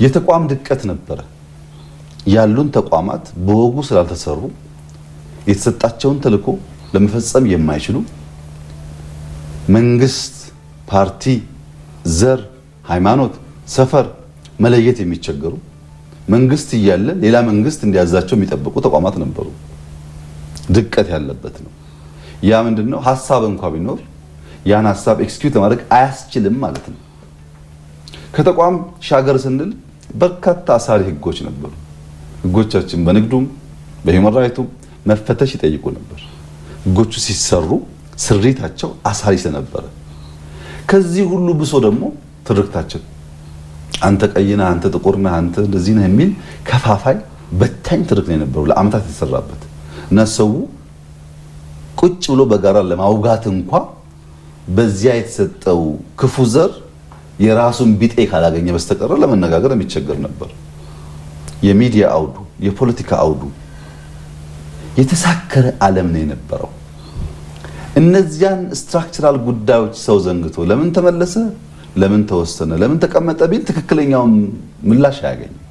የተቋም ድቀት ነበረ። ያሉን ተቋማት በወጉ ስላልተሰሩ የተሰጣቸውን ተልዕኮ ለመፈጸም የማይችሉ መንግስት፣ ፓርቲ፣ ዘር፣ ሃይማኖት፣ ሰፈር መለየት የሚቸገሩ መንግስት እያለ ሌላ መንግስት እንዲያዛቸው የሚጠብቁ ተቋማት ነበሩ። ድቀት ያለበት ነው። ያ ምንድነው? ሐሳብ እንኳን ቢኖር ያን ሐሳብ ኤክስኪዩት ለማድረግ አያስችልም ማለት ነው። ከተቋም ሻገር ስንል በርካታ አሳሪ ህጎች ነበሩ። ህጎቻችን በንግዱም በሂውማን ራይቱም መፈተሽ ይጠይቁ ነበር። ህጎቹ ሲሰሩ ስሪታቸው አሳሪ ስለነበረ ከዚህ ሁሉ ብሶ ደግሞ ትርክታችን አንተ ቀይና አንተ ጥቁርና አንተ እንደዚህ ነህ የሚል ከፋፋይ በታኝ ትርክ ነው የነበረው ለአመታት የተሰራበት እና ሰው ቁጭ ብሎ በጋራ ለማውጋት እንኳን በዚያ የተሰጠው ክፉ ዘር የራሱን ቢጤ ካላገኘ በስተቀር ለመነጋገር የሚቸገር ነበር። የሚዲያ አውዱ፣ የፖለቲካ አውዱ የተሳከረ ዓለም ነው የነበረው። እነዚያን ስትራክቸራል ጉዳዮች ሰው ዘንግቶ ለምን ተመለሰ፣ ለምን ተወሰነ፣ ለምን ተቀመጠ ቢል ትክክለኛውን ምላሽ አያገኝም።